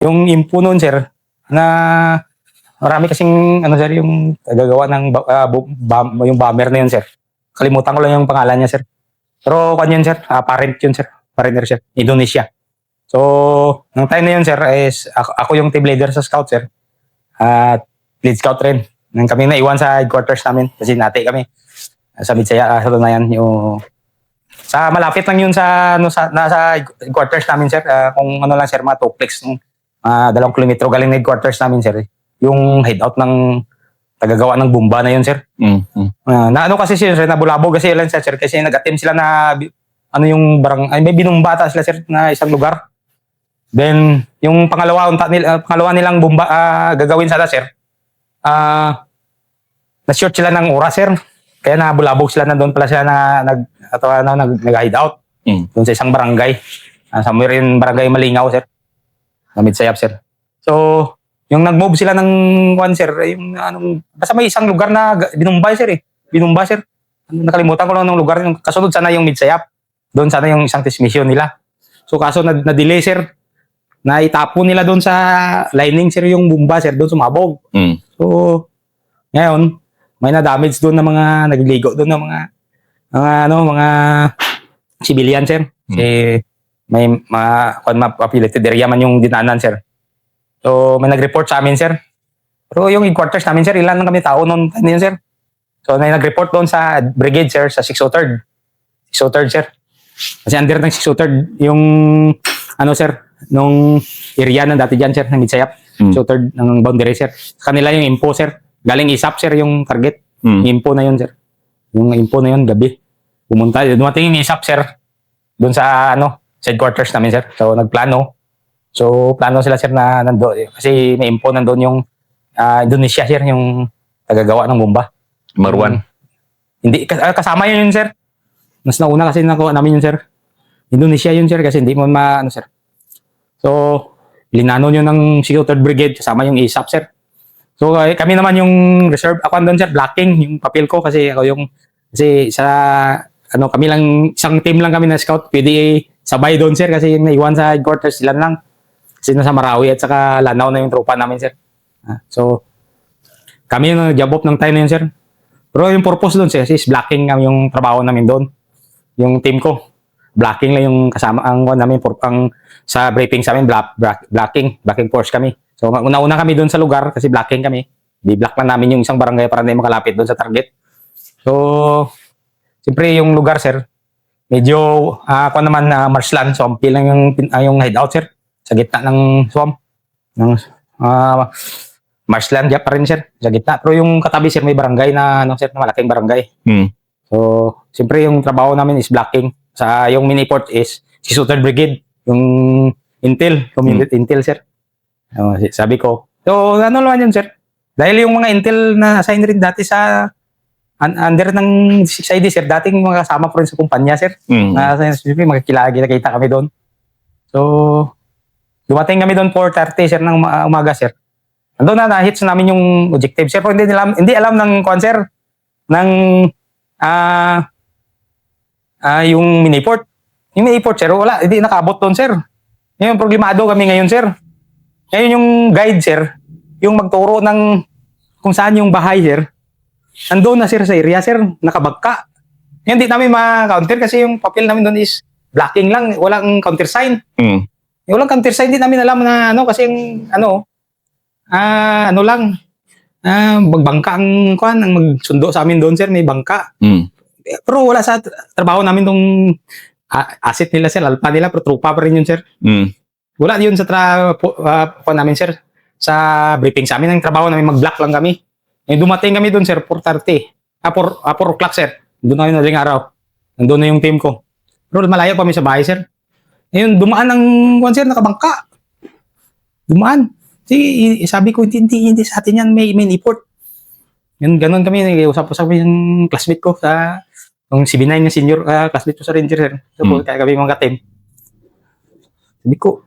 Yung info nun, sir, na marami kasing, ano, sir, yung gagawa ng yung bomber na yun, sir. Kalimutan ko lang yung pangalan niya, sir. Pero, kwan yun, sir. Parent yun, sir. Partner, sir. Indonesia. So, nung time na yun, sir, is ako yung team leader sa scout, sir. At lead scout rin. Nang kami naiwan sa headquarters namin. Kasi nati kami. Sa Midsaya, sa Tunayan. Yung sa malapit lang yun sa nasa headquarters namin, sir. Kung ano lang, sir, mga tuplex ng 2 kilometro galing na headquarters namin, sir. Yung hideout ng tagagawa ng bomba na yun, sir. Na ano kasi sir, nabulabog kasi yun, sir. Kasi nag-attempt sila na ano yung may binumba ata sila, sir, na isang lugar. Then, yung pangalawa nilang bomba gagawin sana, sir. Na-short sila ng oras, sir. Kaya nabulabog sila, nandun pala sila nag-hideout. Doon sa isang barangay. Somewhere in barangay Malingaw, sir. Na Midsayap, sir. So, yung nag-move sila ng sir, yung basta may isang lugar na binumba, sir, eh. Binumba, sir. Nakalimutan ko lang ng lugar. Yung kasunod sana yung Midsayap. Doon sana yung isang transmission nila. So, kaso na-delay, sir. Naitapon nila doon sa lining, sir, yung bomba, sir. Doon sumabog. So, ngayon, may na-damage doon na mga nagligo doon na mga civilian, sir. Kasi may populated area man yung dinanan, sir. So, may nag-report sa amin, sir. Pero yung headquarters namin, sir, ilan lang kami tao noon, sir. So, may nag-report doon sa brigade, sir, sa 603rd. 603rd, sir. Kasi under ng 603rd, yung, sir, nung area na dati dyan, sir, ng Midsayap. 603rd ng boundary, sir. Kanila yung info, sir. Galing ISAP, sir, yung target. Yung info na yun, sir. Yung info na yun, gabi. Dumating yung ISAP, sir. Doon sa, sa headquarters namin, sir. So, nagplano. So, plano sila, sir, na nandoon. Kasi may info nandoon yung Indonesia, sir, yung tagagawa ng bomba. Marwan. Hindi, kasama yun, sir. Mas nauna kasi nakuha namin yun, sir. Indonesia yun, sir, kasi hindi mo sir. So, linano yun ng 3rd Brigade, kasama yung ISAP, sir. So, kami naman yung reserve. Ako andun, sir, blocking yung papel ko kasi kami lang, isang team lang kami na scout, pwede sabay doon, sir, kasi yung naiwan sa headquarters, sila lang. Kasi nasa Marawi at saka Lanao na yung tropa namin, sir. So, kami yung job off ng time na yun, sir. Pero yung purpose doon, sir, is blocking yung trabaho namin doon. Yung team ko, blocking lang yung kasama namin sa briefing sa amin, blocking force kami. So, una-una kami doon sa lugar kasi blocking kami. Di-block lang namin yung isang barangay para hindi makalapit doon sa target. So, siyempre yung lugar, sir, medyo, marshland, swamp lang yung hideout, sir. Sa gitna ng swamp. Ng marshland pa rin, sir. Sa gitna. Pero yung katabi, sir, may barangay na, sir, na malaking barangay. So, siyempre yung trabaho namin is blocking. Yung mini-port is 603rd Brigade. Yung Intel. Intel, sir. Sabi ko. So, naman yun, sir. Dahil yung mga Intel na assign rin dati sa under ng 6ID, sir, dating mga kasama po rin sa kumpanya, sir. Makikita kami doon. So, dumating kami doon 4:30, sir, ng umaga, sir. Andun na-hits namin yung objective, sir. Pero hindi alam ng sir, ng yung miniport. Yung miniport, sir, wala, hindi nakabot doon, sir. Ngayon, problemado kami ngayon, sir. Ngayon yung guide, sir, yung magturo ng kung saan yung bahay, sir, andun na, sir, sa area, sir, nakabagka. Ngayon, hindi namin ma-counter kasi yung papel namin doon is blocking lang, walang counter sign. Walang counter sign, hindi namin alam na kasi yung magbangka ang magsundo sa amin doon, sir, may bangka. Pero wala sa trabaho namin tong asset nila, sir, alpa nila, pero trupa pa rin yun, sir. Wala yun sa namin, sir, sa briefing sa amin. Ang trabaho namin, mag-block lang kami. Dumating kami doon, sir, 4:30. 4 o'clock, sir. Doon na yun na ring araw. Nandun na yung team ko. Pero malayo kami sa bahay, sir. Ngayon, dumaan ng sir, nakabangka. Dumaan. Sabi ko, hindi sa atin yan, may import. Yun, ganun kami, usap-usap yung classmate ko yung CB9 na senior classmate ko sa Ranger, sir. So, kaya kami mga team. Sabi ko,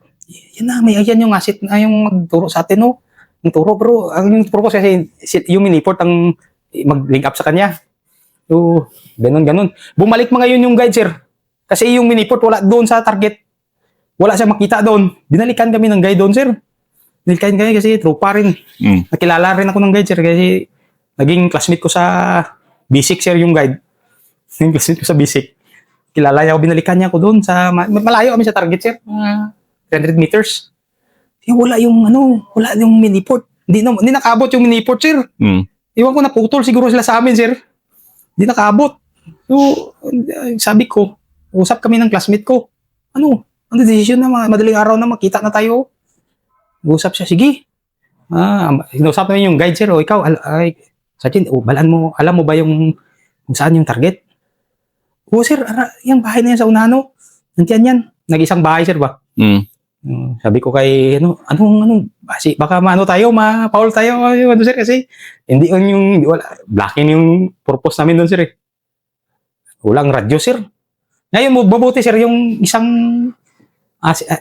yan yung asset na yung magturo sa atin, no? Yung turo, pero yung turo ko kasi yung miniport ang mag-link up sa kanya. So, ganun. Bumalik mga yun yung guide, sir. Kasi yung miniport wala doon sa target. Wala siya makita doon. Binalikan kami ng guide doon, sir. Nilikayan kami kasi tropa rin. Nakilala rin ako ng guide, sir, kasi naging classmate ko sa basic, sir, yung guide. Yung classmate ko sa basic. Kilala niya ako, binalikan niya ako doon sa, malayo kami sa target, sir. 300 meters. Wala yung, wala yung miniport. Hindi nakaabot yung miniport, sir. Iwan ko, naputol siguro sila sa amin, sir. Hindi nakaabot. So, sabi ko, usap kami ng classmate ko. Ano decision na madaling araw na makita na tayo? Usap siya, sige. Sinusap namin yung guide, sir. O ikaw, Sergeant, balaan mo, alam mo ba yung kung saan yung target? Oo, sir, yung bahay na yan sa unahan, nandiyan yan. Nag-isang bahay, sir ba? Sabi ko kay, baka tayo, ma-foul tayo, sir, kasi hindi wala, blocking yung purpose namin doon, sir, eh. Walang radyo, sir. Ngayon, mabuti, sir, yung isang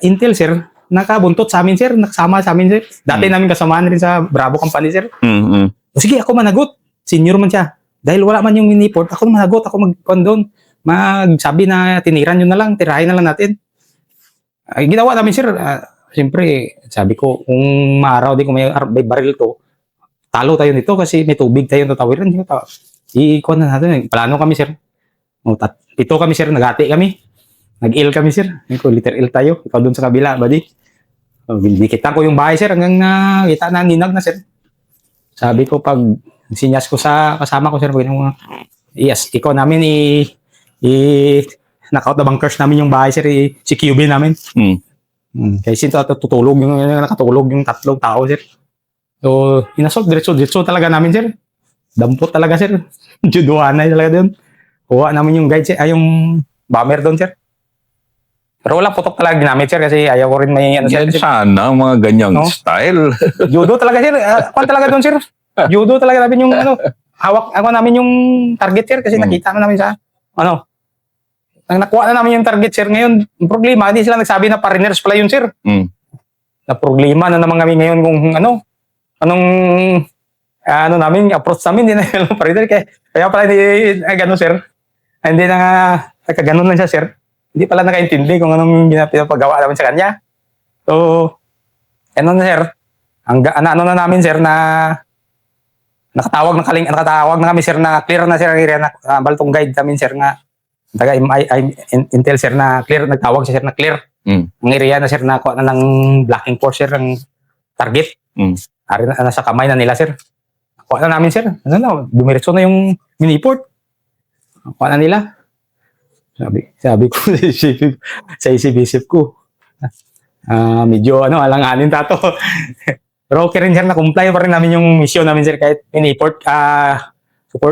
intel, sir, nakabuntot sa amin, sir, nakasama sa amin, sir. Dati namin kasamaan rin sa Bravo Company, sir. Sige, ako managot. Senior man siya. Dahil wala man yung miniport, ako managot, ako mag-condone. Magsabi na tirahin na lang natin. Ginawa namin, sir. Siyempre, sabi ko, kung maaraw din kung may baril to, talo tayo nito kasi may tubig tayong tatawiran. Ikuha na natin. Plano kami, sir. 7 kami, sir. Nagati kami. Nag-il kami, sir. Liter il tayo. Ikaw doon sa kabila, buddy. Bindikitan ko yung bahay, sir. Hanggang nakita na ninag na, sir. Sabi ko, pag sinyas ko sa kasama ko, sir, ikaw namin knock-out the bunkers namin yung bahay, sir. Si QB namin. Kasi nakatulog yung 3 tao, sir. So, inassault, diretso talaga namin, sir. Dampot talaga, sir. Judoanay talaga doon. Kuha namin yung guide, sir. Yung bomber doon, sir. Pero wala putok talaga ginamit, sir, kasi ayaw ko rin may Yan sana, mga ganyang style. Judo talaga, sir. Kwan talaga doon, sir. Judo talaga namin yung, hawak namin yung target, sir, kasi nakita namin sa, nakuha na namin yung target, sir. Ngayon, yung problema, hindi sila nagsabi na foreigners pala yun, sir. Na problema na naman kami ngayon kung namin, approach namin, hindi na yung foreigner. Kaya pala hindi, gano'n, sir. Hindi na nagkaganon lang siya, sir. Hindi pala nakaintindi kung anong pinapagawa namin sa kanya. So, na, sir. Na namin, sir, na nakatawag na kami, sir, na clear na, sir, na baltong guide namin, sir, na taga Intel, sir, na clear, nagtawag siya, sir, na clear. Ang area na, sir, na kuha na ng blocking force, sir, ang target. Ari na nasa kamay na nila, sir. Kuha na namin, sir. Dumiretso na yung miniport. Kuha na nila. Sabi ko sa isip ko, medyo alanganin tato. Pero okay rin, sir, na-comply pa rin namin yung mission namin, sir, kahit in-import,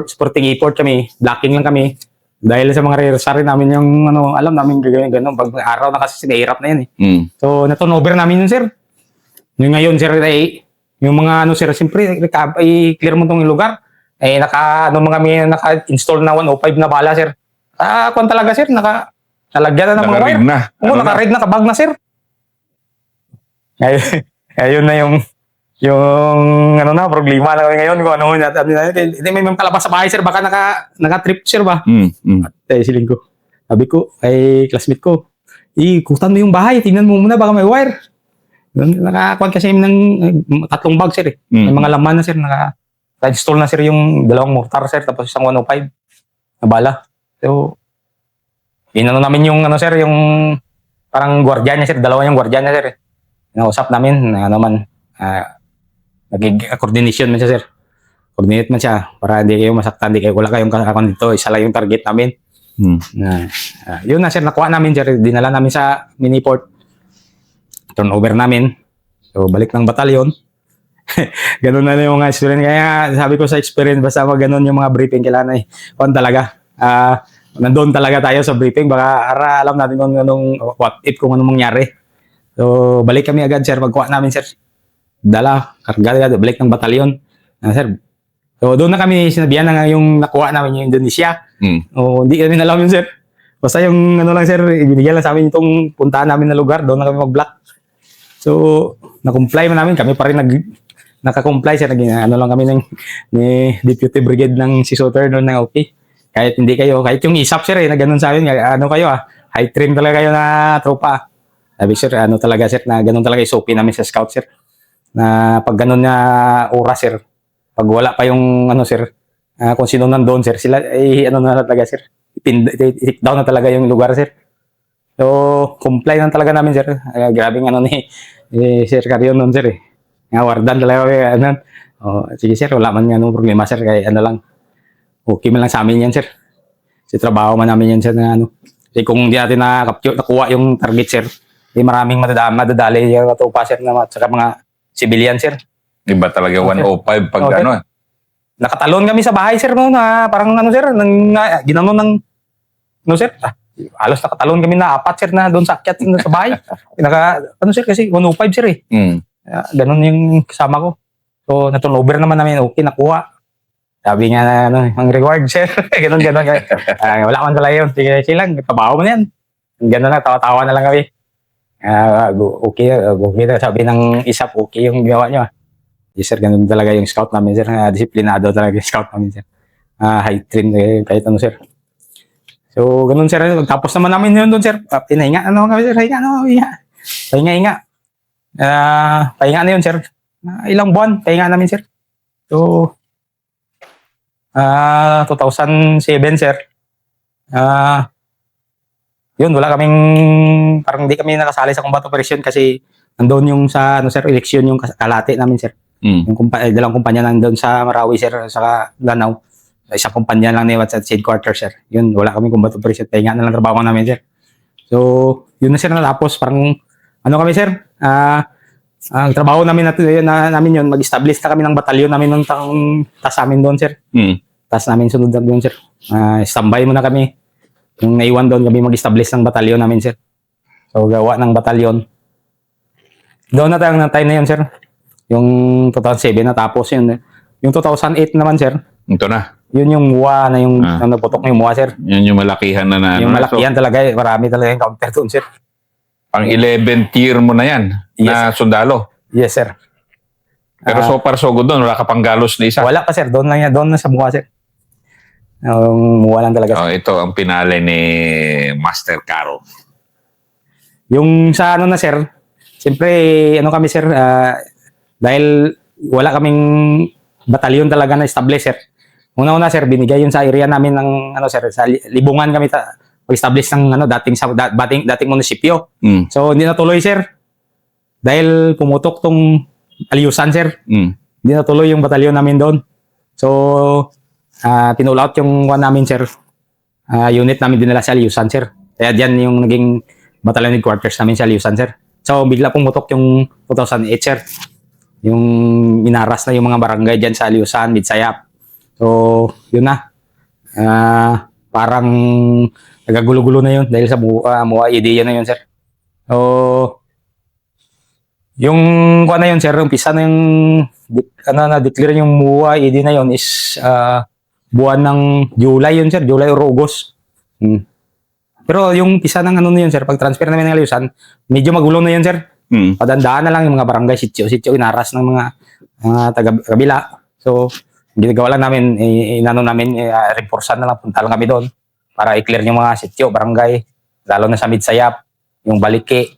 supporting import kami, blocking lang kami. Dahil sa mga rehearsal rin namin yung, alam namin gagawin gano'n, pag araw na kasi sinahirap na yan, eh. So, na-turnover namin yun, sir. Yung ngayon, sir, yung mga, sir, siyempre, i-clear mo itong lugar. Naka-install na 105 na bala, sir. Kung talaga, sir, nalagyan na ng mga wire. Oo, naka-rig na, kabag na, sir. Ayun na yung problema na kami ngayon. Hindi may kalabas sa bahay, sir. Baka naka-trip, sir, ba? At siling ko. Sabi ko, ay classmate ko, ikutan mo yung bahay. Tingnan mo muna, baka may wire. Nakakuan kasi ng 3 bag, sir, eh. May mga laman na, sir. Naka-install na, sir, yung 2 mortar, sir. Tapos isang 105 na bala. So, namin yung, sir, yung parang gwardiya niya, sir. 2 yung gwardiya niya, sir. Nausap namin, nag-coordination man siya, sir. Coordinate man siya para hindi kayo masaktan, hindi kayo wala kayong kakakon dito. Isa lang yung target namin. Yun na, sir, nakuha namin, sir. Dinala namin sa miniport. Turnover namin. So, balik ng batalyon. Ganun na yung mga experience. Kaya sabi ko sa experience, basta ganun yung mga briefing, kailangan talaga. Nandun talaga tayo sa briefing. Baka alam natin kung what if, kung anong mangyari. So, balik kami agad, sir. Pagkuha namin, sir. Karga, balik ng batalyon. Sir. So, doon na kami sinabihan na yung nakuha namin yung Indonesia. Hindi kami alam yun, sir. Basta yung lang, sir, ibinigyan lang sa amin itong puntahan namin na lugar. Doon na kami mag-block. So, na-comply man namin. Kami pa rin naka-comply, sir. Lang kami ni Deputy Brigade ng si Soter doon na okay. Kahit yung ISAP, sir, na ganun sa amin. High train talaga kayo na tropa. Sabi, sir, talaga, sir, na ganun talaga SOP namin sa scout, sir. Na pag ganun na oras, sir, pag wala pa yung ano, sir, kung sino nandoon, sir, sila, ano na talaga, sir, i-take down na talaga yung lugar, sir. So, comply na talaga namin, sir. Grabing ano ni Sir Carion nun, sir, eh. Nga, wardan talaga kami, ano. Oh, sige, sir, wala man nga problema, sir, kaya ano lang, okay man lang sa amin yan, sir. Kasi trabaho man namin yan, sir, na ano. Kasi kung hindi natin nakuha yung target, sir, maraming madadali yung matupa, sir, na at saka mga civilian, sir. Iba talaga 105 pag Okay. ano. Nakatalon kami sa bahay, sir, no, na parang ano, sir, ginanon ng, no, sir, halos nakatalon kami na 4, sir, na doon sa akyat sa bahay. Ano, sir, kasi 105, sir, eh. Ganun yung kasama ko. So, na-turnover naman namin, okay, nakuha. Sabi nga, ano, ang reward, sir. Ganun. Wala man talaga yun. Sige lang, trabaho mo na yan. Ganun na, tawa-tawa na lang kami. Okay na. Sabi ng isap, okay yung ginawa nyo. Yes, sir, ganun talaga yung scout namin, sir. Disiplinado talaga yung scout namin, sir. High train, kahit ano, sir. So, ganun, sir. Tapos naman namin yun doon, sir. Pinahinga, ano kami, sir? Pahinga. Pahinga na yun, sir. Ilang buwan, pahinga namin, sir. So, 2007, sir. Yun, wala kaming, parang di kami nakasali sa combat operation kasi nandoon yung sa, ano, sir, eleksyon yung kalate namin, sir. Yung dalawang kumpanya nandoon sa Marawi, sir, sa Lanao. Isang kumpanya lang niya sa headquarters, sir. Yun, wala kaming combat operation. Pahinga na lang trabaho namin, sir. So, yun na, sir, natapos. Parang, ano kami, sir, ang trabaho namin namin yun, mag-establish na kami ng batalyon namin ng taas namin doon, sir. Taas namin sunod na doon, sir. Standby muna kami. Yung naiwan doon, kami mag-establish ng batalyon namin, sir. So, gawa ng batalyon. Doon na tayo na yun, sir. Yung 2007 natapos yun. Yung 2008 naman, sir. Ito na. Yun yung MUA na yung naputok na yung MUA, sir. Yun yung malakihan na Yung malakihan talaga, marami talaga yung counter doon, sir. Pang 11th year mo na yan, na sundalo. Yes, sir. Pero so far so good doon, wala ka pang galos na isa. Wala pa, sir. Doon lang yan. Doon na sa MUA, sir. MUA lang talaga, sir. Oh, ito ang pinalay ni Master Caro. Yung sa ano na, sir, siyempre, ano kami, sir, dahil wala kaming batalyon talaga na establish, sir. Una-una, sir, binigay yun sa area namin ng, ano, sir, sa Libungan kami establish ng, ano, dating munisipyo. So, hindi natuloy, sir. Dahil pumutok tong Aliusan, sir. Hindi natuloy yung batalyon namin doon. So, pinull out yung one namin, sir. Unit namin dinala sa Aliusan, sir. Kaya diyan yung naging batalyon headquarters namin sa Aliusan, sir. So, bigla pumutok yung 2008, sir. Yung inaras na yung mga barangay dyan sa Aliusan, Midsayap. So, yun na. Parang nagagulo-gulo na yun dahil sa MUA idea na yun, sir. So, yung kuha na yun, sir, umpisa na yung na-declare yung MUA idea na yun is buwan ng July yun, sir. July or August. Pero yung umpisa ng ano na yun, sir, pag-transfer namin ng Aliusan, medyo magulo na yun, sir. Padandaan na lang yung mga barangay, sityo, inaras ng mga taga-kabila. So, ginagawa lang namin, reforsan na lang, punta lang kami doon para i-clear yung mga sityo, barangay, lalo na sa Midsayap, yung Baliki,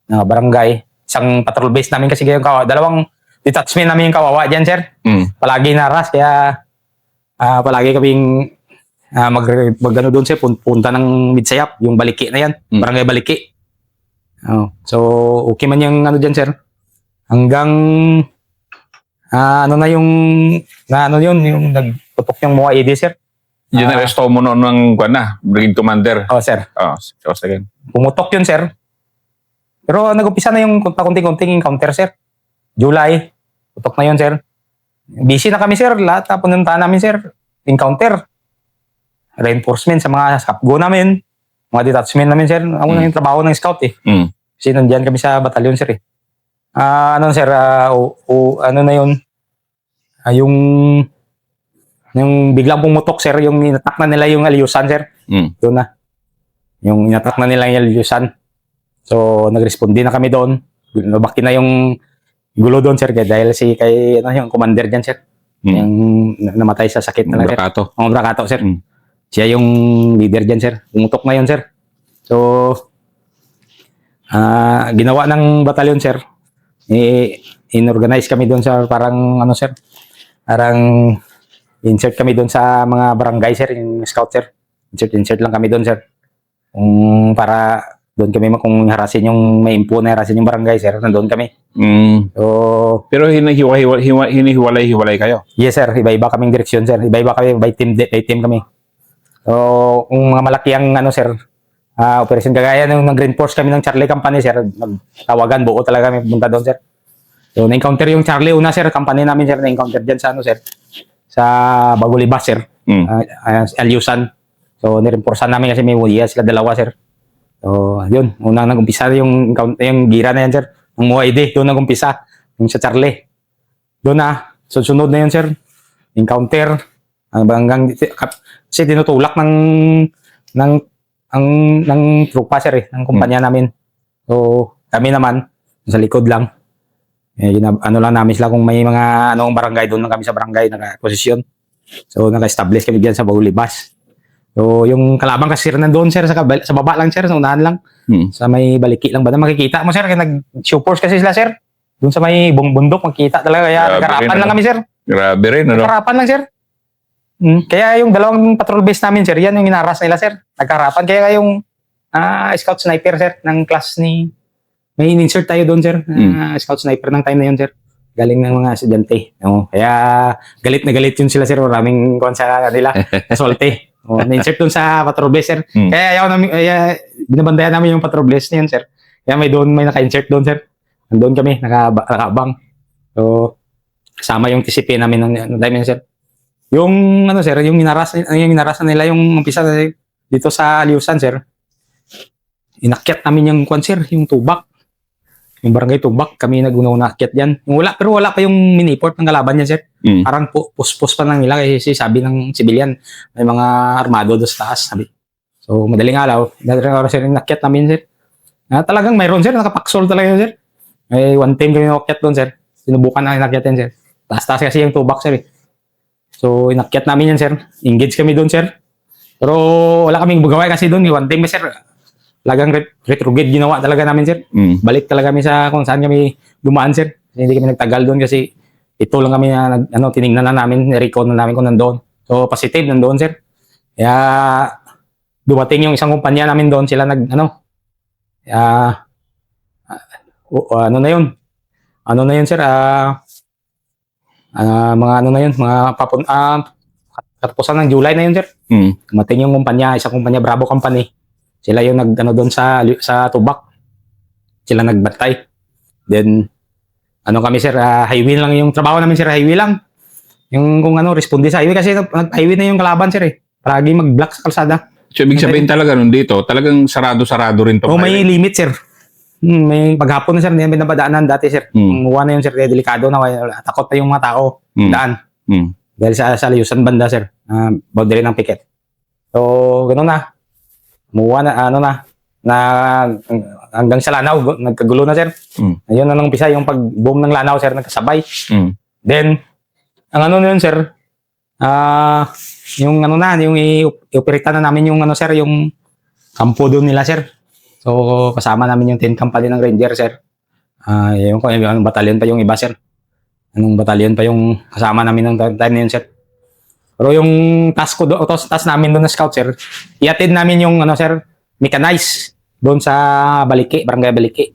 barangay. Isang patrol base namin kasi yung dalawang detachment namin yung kawawa dyan, sir. Palagi naras, kaya palagi kaming mag-ano doon, sir, punta ng Midsayap, yung Baliki na yan, barangay Baliki. So, okay man yung ano dyan, sir. Hanggang ano na yung yung nagputok yung MUA ID, sir. Yun na-resto mo noon ng Brigade Commander. Sir. Sige. Pumutok yun, sir. Pero nag-upisa na yung pakunting-kunting encounter, sir. July. Putok na yun, sir. Busy na kami, sir. Lahat na pununtahan namin, sir. Encounter. Reinforcement sa mga SCAPGO namin. Mga detachment namin, sir. Ako na yung trabaho ng scout, eh. Kasi nandiyan kami sa batalyon, sir, eh. Sir, ano na yun? Yung biglang pumutok, sir, yung inatak na nila yung Aliusan, sir. Doon na. Yung inatak na nila yung Aliusan. So, nag-respondi na kami doon. Nabaki na yung gulo doon, sir, dahil yung commander dyan, sir. Yung namatay sa sakit na lang, sir. Brakato, sir. Siya yung leader dyan, sir. Pumutok na yun, sir. So, ginawa ng batalyon, sir. inorganize kami doon sa parang ano sir, parang insert kami doon sa mga barangay sir, yung scout sir. Insert lang kami doon sir. Para doon kami kung harasin yung may impo na harasin yung barangay sir, nandoon kami. So, Pero hinihiwalay kayo. yes sir, iba-iba kaming direksyon sir. Iba-iba kami, by team kami. So, kung mga malaki ang ano sir, operation kagaya nung nag-reinforce kami ng Charlie Company sir, nagtawagan buo talaga kami punta doon sir. So, na-encounter yung Charlie una sir, company namin sir, na-encounter dyan sa ano sir, sa Bagulibas sir, Alyusan. So, nireinforcean namin kasi may wuya sila dalawa sir. So, yun, unang nag-umpisa yung gira na yan sir, ng MUID, doon nag-umpisa, yung sa Charlie. Doon na, susunod na yun sir, encounter, hanggang, kasi tinutulak ng trupa sir ng kumpanya namin. So, kami naman, sa likod lang. Ano lang namin sila kung may mga anong barangay, doon lang kami sa barangay, naka-posisyon. So, naka-establish kami dyan sa Bagulibas. So, yung kalabang kasi sir nandun sir, sa baba lang sir, sa unahan lang. Sa may baliki lang ba? Makikita mo sir, kaya nag-show force kasi sila sir. Doon sa may bundok, makikita talaga. Kaya nagkarapan lang kami sir. Grabe rin, ano? Nagkarapan lang sir. Kaya yung dalawang patrol base namin sir, yan yung inaras nila sir. Nagkarapan. Kaya yung scout sniper sir, ng class ni... May insert tayo doon sir. Scout sniper ng time na yun sir. Galing ng mga estudyante. Kaya galit na galit yun sila sir. Maraming kuwan sa nila. Kasolte. Na-insert doon sa patrol base sir. Kaya binabandayan namin yung patrol base na yun sir. Kaya may naka-insert doon sir. Nandun kami, nakaabang. So, kasama yung TCP namin ng time yun sir. Yung ano sir, yung inaras nila yung umpisa dito sa Liusan sir. Inakyat namin yung kuwan sir, yung Tubak. Yung barangay Tubak, kami nag-una akyat diyan. Pero wala pa yung miniport ng kalaban niya sir. Parang puspos pa lang nila kasi sabi ng civilian, may mga armado doon sa taas, sabi. So, madaling araw sir, inakyat namin sir. Talagang mayroon sir, nakapaksol talaga yun sir. May one time kami nakyat doon sir. Sinubukan na inakyat yan sir. Taas-taas kasi yung Tubak sir eh. So, inakyat namin yan, sir. Engage kami doon, sir. Pero wala kaming bugaway kasi doon. One time, sir, talagang retrograde ginawa talaga namin, sir. Balik talaga kami sa kung saan kami dumaan, sir. Kasi hindi kami nagtagal doon kasi ito lang kami na tinignan na namin, recon na namin kung nandoon. So, positive nandoon, sir. Kaya, dumating yung isang kumpanya namin doon. Sila ano na yun? Ano na yun, sir? Mga ano na yun, mga katapusan ng July na yun, sir. Dumating yung kumpanya, isang kumpanya, Bravo Company. Sila yung doon sa Tubak. Sila nagbantay. Then, kami, sir, highway lang yung trabaho namin, sir, highway lang. Yung kung responde sa highway kasi highway na yung kalaban, sir, eh. Palagi mag-block sa kalsada. So, ibig sabihin talaga nun dito, talagang sarado-sarado rin to. May limit, sir. May paghapon na sir, hindi namin napadaanan dati sir. Umuha na yun sir, delikado na, takot na yung mga tao daan. Dahil sa Layusan banda sir, boundary ng piket. So, gano'n na. Umuha na, hanggang sa Lanao, nagkagulo na sir. Ayun na nang umpisa, yung pag-boom ng Lanao sir, nagkasabay. Then, ang na yun sir, yung yung i-operita na namin yung sir, yung kampo doon nila sir. So, kasama namin yung 10 company ng Ranger, sir. Yung anong batalyon pa yung iba, sir. Anong batalyon pa yung kasama namin ng time na yun, sir. Pero yung task namin doon na scout, sir, iatid namin yung, sir, mechanize doon sa Baliki, Barangay Baliki.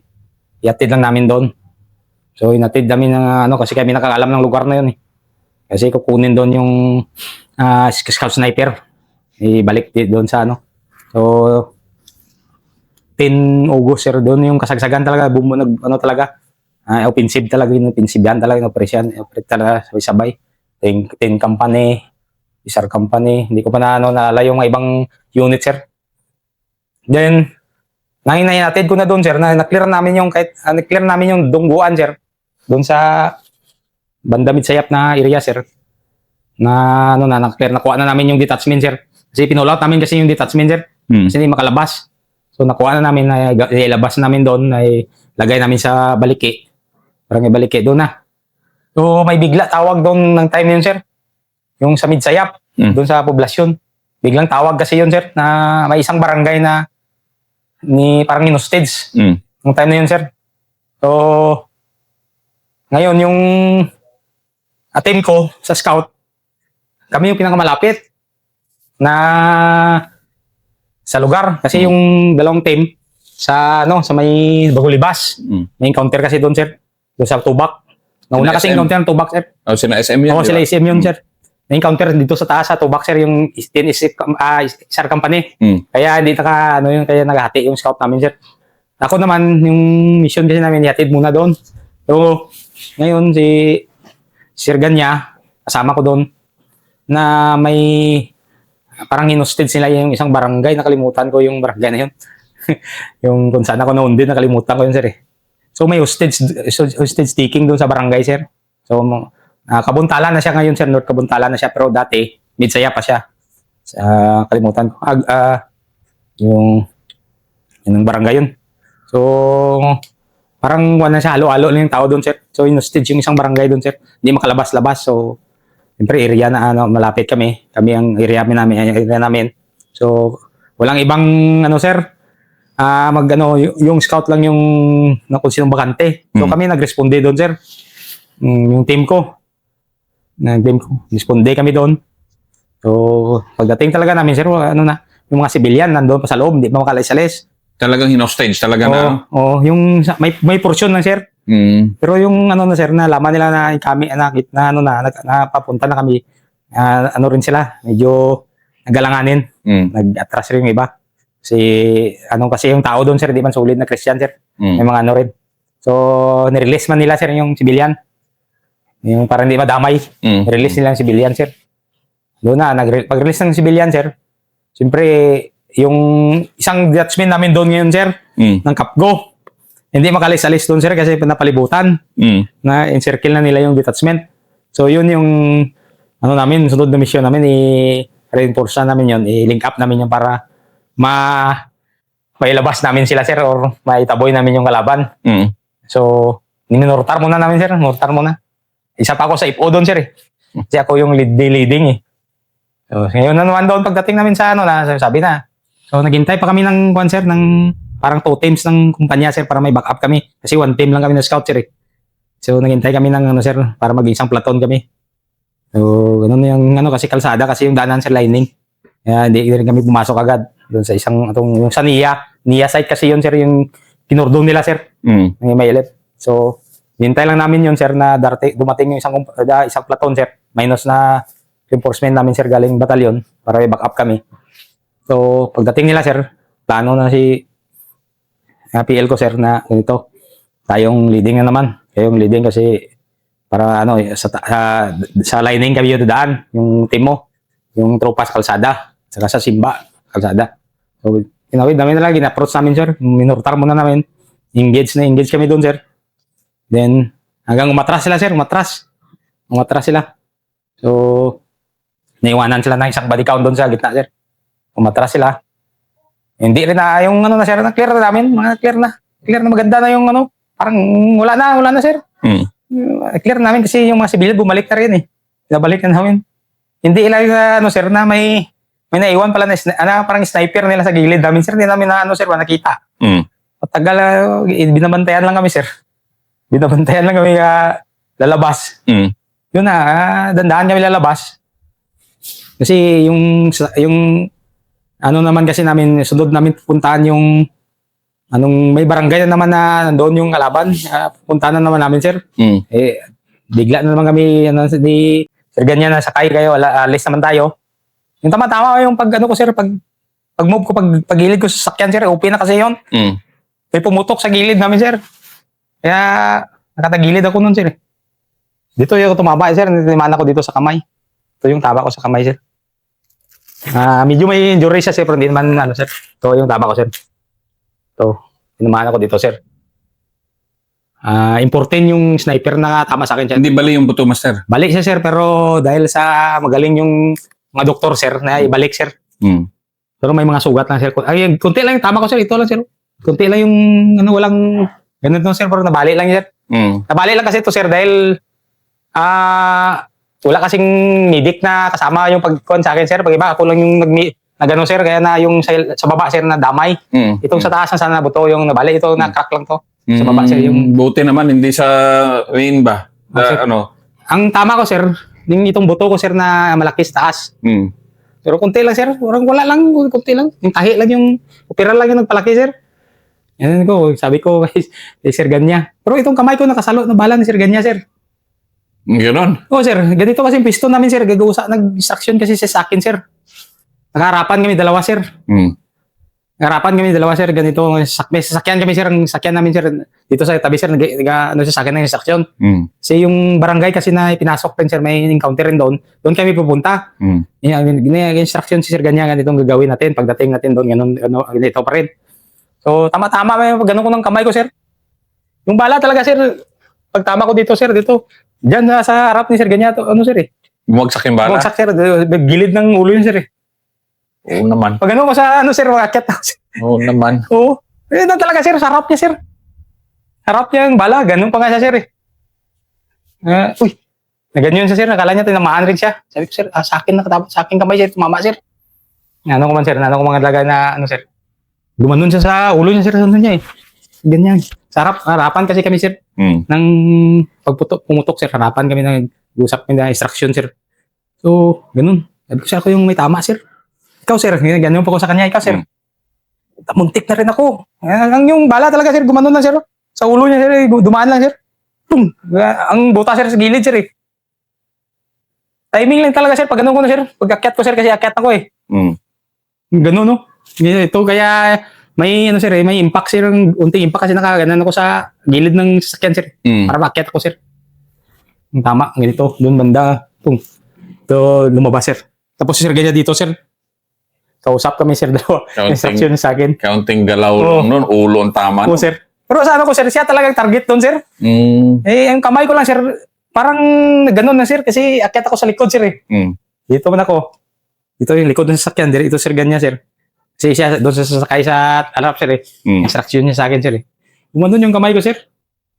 Iatid lang namin doon. So, inatid namin ng, kasi kami nakakalam ng lugar na yun, eh. Kasi kukunin doon yung scout sniper. Ibalik doon sa, So, 10 August sir, doon yung kasagsagan talaga, talaga, offensive talaga, offensivehan talaga, operate talaga, sabay-sabay. 10 company, isar company, hindi ko pa naalala yung ibang unit sir. Then, nahinatid ko na doon sir, na-clear namin yung dungguan sir, doon sa banda Midsayap na area sir, na-clear, nakuha na namin yung detachment sir. Kasi pinulot namin kasi yung detachment sir, kasi hindi makalabas. So, nakuha na namin, ilabas namin doon, lagay namin sa Baliki. Parang may Baliki, doon na. So, may bigla tawag doon ng time yun, sir. Yung sa Midsayap, doon sa poblasyon. Biglang tawag kasi yun, sir, na may isang barangay na parang in-hostage. Yung time na yun, sir. So, Ngayon, yung team ko sa scout, kami yung pinakamalapit na sa lugar. Kasi yung dalawang team sa may Bagulibas. May encounter kasi doon, sir. Doon sa Tubac. Nauna kasi encounter ng Tubac, sir. Oh, sila SM yun. Oo, sila SM yun, sir. Na-encounter dito sa taas sa Tubac, sir, yung SR company. Kaya hindi kaya naghati yung scout namin, sir. Ako naman, yung mission kasi namin, yatid muna doon. So, ngayon, si Sir Ganya, kasama ko doon, na may parang hinusted sila yung isang barangay. Nakalimutan ko yung barangay na yun. Yung kung saan ako noon din, nakalimutan ko yun, sir. So, may hostage taking doon sa barangay, sir. So, Kabuntalan na siya ngayon, sir. North Kabuntalan na siya. Pero dati, Midsaya pa siya. Kalimutan ko. Yung barangay yun. So, parang wala na siya. Halo-halo lang yung tao doon, sir. So, hostage yung isang barangay doon, sir. Hindi makalabas-labas. So, siyempre, area na malapit kami. Kami ang area namin. So, walang ibang, sir, yung scout lang yung kung sinong bakante. So, kami nag-responde doon, sir. Yung team ko. Responde kami doon. So, pagdating talaga namin, sir, yung mga civilian nandoon pa sa loob, hindi pa makalalis-alis. Talagang hinostage talaga na. Yung may portion lang, sir. Pero yung sir, nalaman nila na kami napapunta na kami, rin sila, medyo nagalanganin. Nag-atras rin yung iba. Kasi yung tao doon, sir, di man solid na Christian, sir. May mga rin. So, nirelease man nila, sir, yung civilian. Yung parang hindi madamay. Release nila yung civilian, sir. Doon pag-release ng civilian, sir, siyempre, yung isang detachment namin doon ngayon, sir, ng Kapgo, hindi makalis-alis doon, sir, kasi napalibutan. Na encircle na nila yung detachment. So, yun yung sunod na mission namin, i-reinforce na namin yun, i-link up namin yun para mailabas namin sila, sir, or maitaboy namin yung kalaban. So, ninortar muna namin, sir. Nortar muna. Isa pa ako sa IPO doon, sir. Kasi ako yung leading. So, ngayon na naman doon pagdating namin sa sabi na. So, naghintay pa kami ng sir, ng parang 2 teams ng kumpanya, sir, para may backup kami. Kasi 1 team lang kami na scout, sir. So, naghintay kami ng sir, para mag-isang platon kami. So, ganun yung kasi kalsada, kasi yung daanan sa lining. Kaya hindi rin kami pumasok agad doon sa isang yung sa NIA site kasi yun, sir, yung kinurdong nila, sir. Ng Mayelep. So, hintay lang namin yun, sir, na dumating yung isang platon, sir. Minus na reinforcement namin, sir, galing batalyon para may backup kami. So, pagdating nila, sir, plano na si PL ko, sir, na ganito. Tayong leading na naman. Kayong leading kasi para sa lining kami yung daan, yung team mo, yung tropa sa kalsada, saka sa Simba, kalsada. So, tinawid namin na lang, in-approach namin, sir. Minurtar muna namin. Engage kami doon, sir. Then, hanggang umatras sila, sir. Umatras sila. So, naiwanan sila ng isang body count doon sa gitna, sir. Umatras sila. Hindi rin na, yung sir, na-clear na namin. Clear na maganda na yung parang wala na, sir. Clear namin kasi yung mga sibilyan bumalik na rin eh. Nabalik na namin. Hindi lang sir, na may naiwan pala na parang sniper nila sa gilid namin, sir. Hindi namin sir, nakita. Matagal, binabantayan lang kami, sir. Binabantayan lang kami lalabas. Yun na, dandaan kami lalabas. Kasi yung naman kasi namin, sunod namin puntahan yung may barangay na naman na nandoon yung kalaban. Puntahan na naman namin, sir. Bigla na naman kami, di Sir Ganyan na sakay kayo, alis naman tayo. Yung tama-tama yung ko, sir, pag move ko, pag gilid ko sa sakyan, sir, OP na kasi yun. May pumutok sa gilid namin, sir. Kaya, nakatagilid ako nun, sir. Dito yung tumaba, sir. Natiman ako dito sa kamay. Ito yung taba ko sa kamay, sir. Medyo may injury siya, sir. Pero hindi naman, sir. Ito yung taba ko, sir. Ito. Tinamaan ako dito, sir. Important yung sniper na tama sa akin, sir. Hindi bali yung buto, master. Balik siya, sir. Pero dahil sa magaling yung mga doktor, sir, na ibalik, sir. Pero may mga sugat lang, sir. Kunti lang yung tama ko, sir. Ito lang, sir. Kunti lang yung, walang, ganun, sir. Pero nabali lang, sir. Nabali lang kasi ito, sir, dahil, wala kasing medic na kasama yung pagkuhan sa akin, sir. Pag iba, ako lang yung nagano, sir. Kaya na yung sa baba, sir, na damay. Itong sa taas na sana buto yung nabali. Ito, na-crack lang to. Sa baba, sir, yung... Buti naman, hindi sa main ba? Sir. Ano? Ang tama ko, sir, yung itong buto ko, sir, na malaki sa taas. Mm. Pero kunti lang, sir. Wala lang, kunti lang. Yung tahi lang yung, opera lang yung nagpalaki, sir. Yan ko, sabi ko kay Sir Ganya. Pero itong kamay ko nakasalo na bala ni Sir Ganya, sir. Gano'n. Oo, sir. Ganito kasi yung piston namin, sir. Nag-instruction kasi siya sa akin, sir. Nakaharapan kami dalawa, sir. Mm. Nakaharapan kami dalawa, sir. Ganito, may sasakyan kami, sir. Ang sasakyan namin, sir. Dito sa tabi, sir. Ano siya sa akin ng instruction. Mm. Kasi yung barangay kasi na pinasok rin, sir. May encounter rin doon. Doon kami pupunta. Mm. Instruction si Sir Ganya, ganitong gagawin natin. Pagdating natin doon, ganito pa rin. So, tama-tama, ganun ko ng kamay ko, sir. Yung bala talaga, sir. Pag tama ko dito, sir, dito. Diyan sa harap ni Sir Ganya, to, ano, sir, eh. Bumagsak yung bala? Bumagsak, sir. Gilid ng ulo yun, sir, eh. Oo naman. Pag ano ko sa, ano, sir, makakyat ako, sir. Oo naman. Oo. Eh, na talaga, sir, sa harap niya, sir. Harap niya yung bala. Ganun pa nga siya, sir, eh. Uy. Na ganyan siya, sir. Nakala niya, tinamaan rin siya. Sabi ko, sir, sa akin nakatabot, sa akin kamay, sir. Tumama, sir. Ano ko man, sir. Ano ko mga talaga na, ano, sir. Gumanon siya sa ulo niya, sir. Ano niya, eh. Ganyan. Sa harapan kasi kami, sir. Mm. Nang pumutok, sir. Harapan kami nag-usap kami na instruction, sir. So, ganun. Sabi ko, sir, ako yung may tama, sir. Ikaw, sir. Ganyan pa ko sa kanya. Ikaw, sir. Muntik na rin ako. Ang yung bala talaga, sir. Gumanon na, sir. Sa ulo niya, sir. Dumaan lang, sir. Boom. Ang buta, sir, sa gilid, sir, eh. Timing lang talaga, sir. Pag ganun ko na, sir. Pag akyat ko, sir, kasi akyat ako, eh. Mm. Ganun, no? Ito, kaya may, ano, sir, eh, may impact, sir. Unting impact kasi nakaganan ako sa gilid ng sasakyan, sir. Mm. Para maakyat ako, sir. Ang tama, ganito. Doon banda. Boom. Ito, lumabas, sir. Tapos, sir, ganyan dito, sir. Kausap kami, sir, dalawa. Instruction sa akin. Counting galaw Oo. nun, ulo ang tama. Oo, sir. Pero sa ano ko, sir, siya talagang target doon, sir. Mm. Eh, ang kamay ko lang, sir, parang ganun na, sir, kasi akyat ako sa likod, sir, eh. Mm. Dito man ako. Dito yung likod ng sasakyan. Dito, sir, ganyan, sir. Kasi siya, doon sa sasakay sa harap, sir, eh. Mm. Instruction niya sa akin, sir, eh. Gumanon yung kamay ko, sir.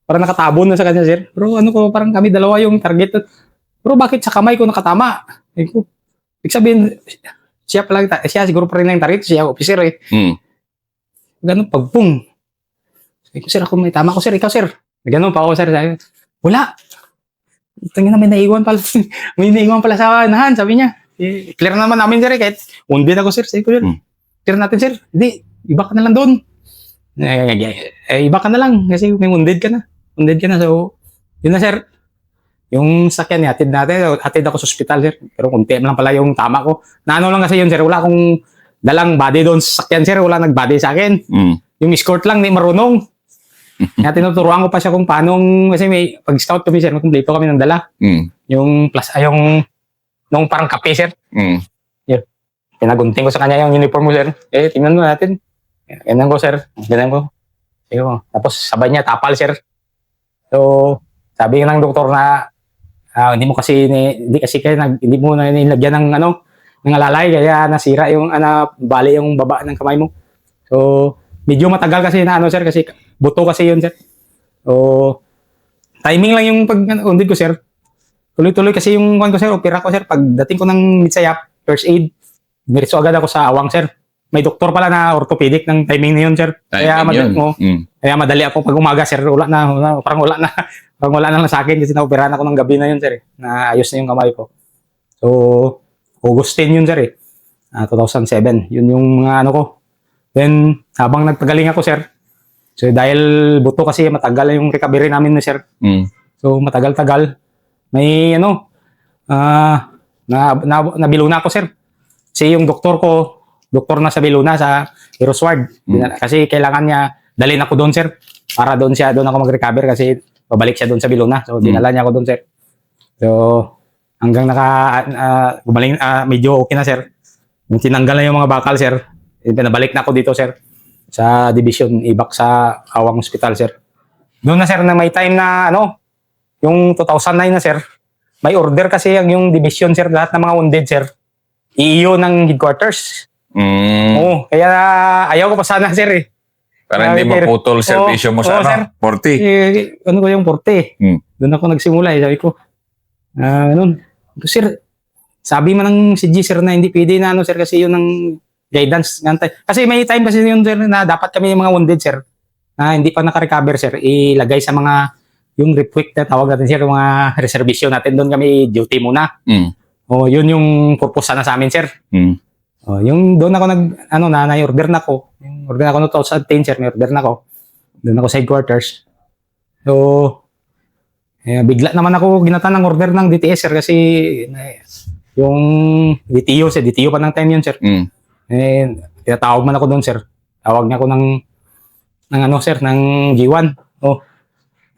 Parang nakatabon na sa kanya, sir. Pero ano ko, parang kami dalawa yung target. Pero bakit sa kamay ko nakatama? Ibig sabihin, siya siguro pa rin lang yung target. Siya, officer, eh. Mm. Ganun, pagpung. Sabi ko, sir, ako may tama ko, sir. Ikaw, sir. Ganun pa ako, sir. Sabi, wala. Tingnan na may naiwan pala. May naiwan pala sa nahan, sabi niya. Eh, clear naman namin, sir, eh. Kahit undin ako, sir. Sabi ko, sir, clear natin, sir. Hindi, iba ka na lang doon. Iba ka na lang kasi may undid ka na. Undid ka na. So, yun na, sir. Yung sakyan niya, hatid ako sa ospital, sir. Pero kunti lang pala yung tama ko. Naano lang kasi yun, sir. Wala akong dalang body doon sa sakyan, sir. Wala nag-body sa akin. Mm. Yung escort lang, di marunong. Kaya tinuturuan ko pa siya kung paano, kasi may pag-scout kami, sir, kumpleto kami ng dala. Mm. Yung nung parang kape, sir. Mm. Pinagunting ko sa kanya yung uniform mo, sir. Eh, tingnan mo natin. Ganyan ko, sir. Ganyan ko. Sige ko. Tapos sabay niya, tapal, sir. So, sabi ng doktor na, hindi mo na nilagyan ng ng alalay, kaya nasira yung, bali yung baba ng kamay mo. So, medyo matagal kasi na, sir, kasi buto kasi yun, sir. So, timing lang yung pag-undid ko, sir. Tuloy-tuloy kasi yung ko, sir, opera ko, sir. Pagdating ko ng Mitsayap, first aid, diretso agad ako sa Awang, sir. May doktor pala na orthopedic ng timing na yun, sir. Kaya madali ako pag umaga, sir. Parang wala na lang sa akin kasi na-operahan ako ng gabi na yun, sir. Naayos na yung kamay ko. So, August 10 yun, sir, eh. 2007. Yun yung mga ko. Then, habang nagpagaling ako, sir. So, dahil buto kasi matagal yung recovery namin na, sir. Mm. So, matagal-tagal. May, nabiluna ako, sir. Kasi yung doktor na sa Biluna, sa Heroes Ward. Kasi kailangan niya, dalhin ako doon, sir. Para doon ako mag-recover kasi babalik siya doon sa Biluna. So, dinala niya ako doon, sir. So, hanggang gumaling, medyo okay na, sir. Yung tinanggal na yung mga bakal, sir. Pinabalik na ako dito, sir. Sa division, ibak sa Awang Hospital, sir. Doon na, sir, na may time na, yung 2009 na, sir. May order kasi yung division, sir. Lahat ng mga wounded, sir. Iyo ng headquarters. Mm. Oo, kaya ayaw ko pa sana, sir, eh. Para hindi maputol servisyo mo sa sir. 40. Ano ko yung 40? Doon ako nagsimula, sabi ko. Sir, sabi man ng si G, sir, na hindi pwede na, sir, kasi yun ang guidance. Kasi may time kasi yun, sir, na dapat kami yung mga wounded, sir. na hindi pa naka-recover, sir, ilagay sa mga yung repuik na tawag natin, sir, yung mga reservation natin, doon kami duty muna. O, yun yung purpose sana sa amin, sir. O, yung doon ako na-order na ko. Yung order ako no 2010, sir, may order na ko. Doon ako sa headquarters. So, bigla naman ako ginatan ng order ng DTS, sir, kasi yung DTO pa ng time yun, sir. Tinatawag man ako doon, sir. Tawag niya ako ng sir, ng G1. Oh,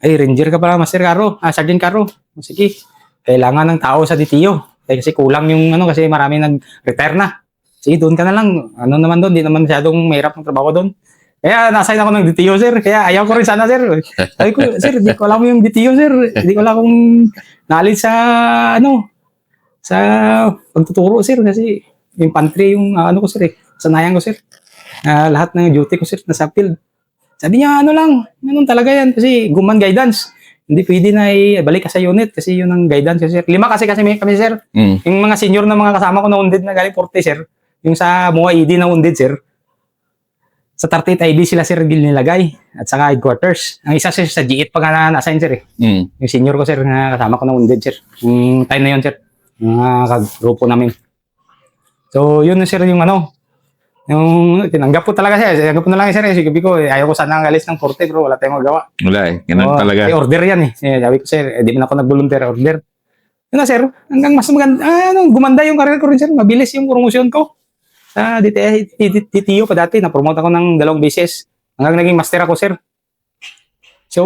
ay, Ranger ka pala, Master Caro. Sergeant Caro. Sige, kailangan ng tao sa DTO. Kasi kulang yung kasi marami nag-retire na. Sige, doon ka na lang. Ano naman doon, di naman masyadong mahirap ng trabaho doon. Kaya nasign ako ng DTO, sir. Kaya ayaw ko rin sana, sir. Sabi ko, sir, di ko alam yung DTO, sir. Di ko alam kung knowledge sa, sa pagtuturo, sir. Kasi infantry yung, ko, sir, sanayan ko, sir. Lahat ng duty ko, sir, nasa field. Sabi niya, ganun talaga yan. Kasi guman guidance. Hindi pwede na ibalik ka sa unit kasi yun ang guidance, sir. 5 kasi kami, sir. Yung mga senior na mga kasama ko na wounded na galing 40, sir. Yung sa mga ED na wounded, sir. Sa 38 IB sila, sir, nilagay. At saka headquarters. Ang isa, sir, sa G8 pa nga na-assign, sir. Yung senior ko, sir, na kasama ko na wounded, sir. Yung time na yun, sir. Mga kagrupo namin. So, yun, sir, yung yung tinanggap ko talaga, sir. Tinanggap ko na lang, sir. Sabi ko, ayaw ko sana ang alis ng 40, pero wala tayong magawa. Wala ganun talaga. May order yan Sabi ko, sir, di man ako nag-volunteer order. Yun na, sir. Hanggang mas maganda, gumanda yung career ko rin, sir. Mabilis yung promosyon ko. Sa DTO pa dati, na-promote ako ng 2 beses. Hanggang naging master ako, sir. So,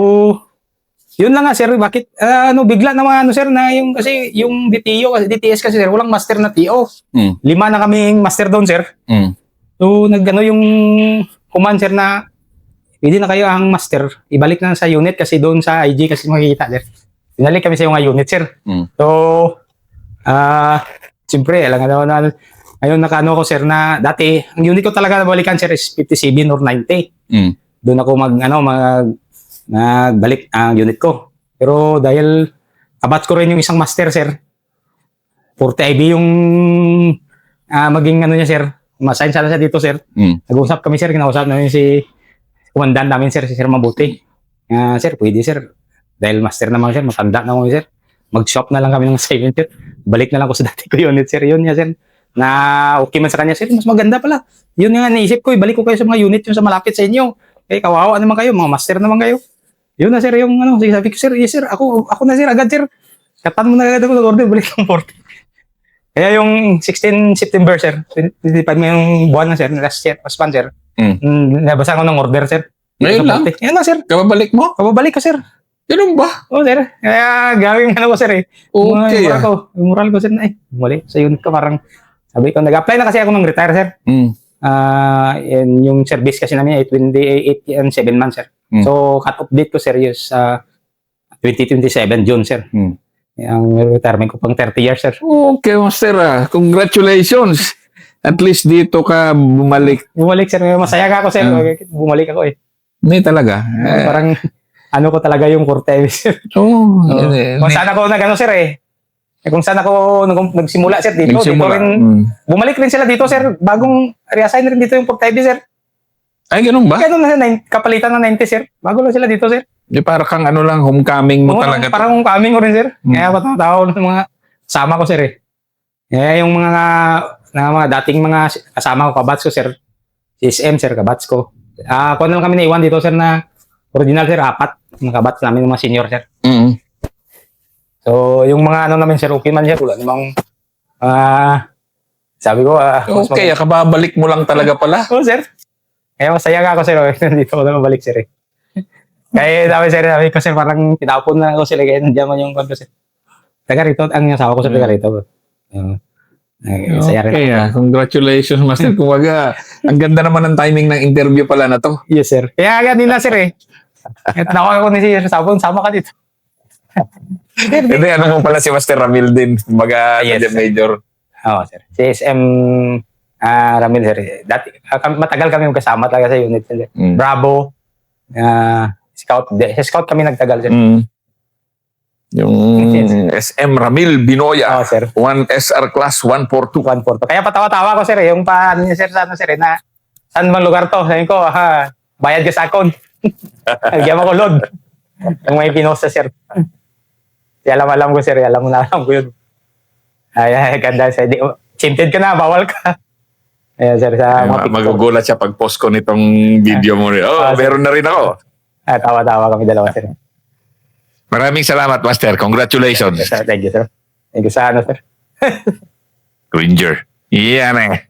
yun lang nga, sir. Bakit, bigla naman, sir, na yung, kasi yung DTS kasi, sir, walang master na TO. 5 na kaming master doon, sir. So, yung command, sir, na pwede na kayo ang master, ibalik na sa unit kasi doon sa IG kasi makikita, sir. Binalik kami sa yung unit, sir. So, siyempre, alam nga na, ngayon nakano ko, sir, na dati, ang unit ko talaga nabalikan, sir, is 57 or 90. Doon ako magbalik ang unit ko. Pero dahil kabatch ko rin yung isang master, sir, 40 IB yung maging niya, sir. Ma-assign sana siya dito, sir. Nag-usap kami, sir. Kinausap namin si kumandant namin, sir. Si Sir Mabuti. Sir, pwede, sir. Dahil master naman, sir. Matanda na kami, sir. Mag-shop na lang kami ng assignment, sir. Balik na lang ko sa dati ko unit, sir. Yun niya, sir. Na okay man sa kanya, sir. Mas maganda pala. Yun nga, naisip ko. Ibalik ko kayo sa mga unit yung sa malapit sa inyo. Eh, kawawa naman kayo. Mga master naman kayo. Yun na, sir. Yung sabi ko, sir, yes, sir. Ako na, sir. Agad, sir. Katan mo na agad ako. Order, balik ng 40. Kaya yung 16 September, sir, 25 yung buwan na, sir, last month, sir, nabasa ko ng order, sir. Ngayon lang? Yan na, sir. Kababalik mo? Kababalik ko, sir. Ganun ba? Oo, sir. Kaya gawin ko, sir, Okay. Yung moral ko, sir, na bumalik sa unit ko, parang, sabi ko, nag-apply na kasi ako ng retire, sir. Yung service kasi namin, 8 and 7 months, sir. So, cut-off date ko, sir, is 2027 June, sir. Ang retirement ko pang 30 years, sir. Okay, Master. Congratulations. At least dito ka bumalik. Bumalik, sir. Masaya ka ako, sir. Bumalik ako, Hindi talaga. Parang, ko talaga yung core sir. Kung saan ako sir, kung saan ako nagsimula, sir, dito. Dito rin, bumalik rin sila dito, sir. Bagong reassign rin dito yung core sir. Ay, ganun ba? Ganun na, kapalitan ng 90, sir. Bago lang sila dito, sir. Di para kang homecoming mo talaga. Parang homecoming ko rin, sir. Kaya patatawa ng mga kasama ko, sir, Kaya yung mga dating mga kasama ko, kabats ko, sir. CSM, sir, kabats ko. Kung lang kami naiwan dito, sir, na original, sir, 4. Mga kabats namin, yung mga senior, sir. So, yung mga namin, sir, okay man, sir. Wala namang, sabi ko, okay, kababalik mo lang talaga pala. Oo, sir. Kaya masaya ka ako, sir. Nandito ako na mabalik, sir. Kaya sabi ko, sir, parang tinapon na ako sila. Kaya nandiyan man yung kwento, sir. Taga rito, ang asawa ko, sir, taga rito. Okay, congratulations, Master. Kumaga, ang ganda naman ng timing ng interview pala na to. Yes, sir. Kaya ganun sir, Tinawag ako ni Sir Sabon, sama ka dito. Hindi, mo pala si Master Ramil din. Kumaga, yes, Major. Oo, sir. CSM Ramil, sir. Dati, matagal kami magkasama talaga sa unit, sir. Bravo. Scout kami nagtagal, sir. Yung SM Ramil Binoya. Sir. 1 SR Class 142. 142. Kaya patawa-tawa ko, sir. Yung paano niya, sir, sir, na saan bang lugar to? Sabi ko, bayad ka sa akon. Nagyan ako load. Yung may pinost sir. Di alam ko sir, alam ko yun. Ay, ganda sir. Chinted ka na, bawal ka. Ayan sir, sa mga TikTok. Magugulat siya pag post ko nitong video mo rin. Meron na rin ako. Tawa-tawa kami dalawa sir. Maraming salamat, Master. Congratulations. Thank you sir. Thank you sa ano sir. Ranger. Yan eh.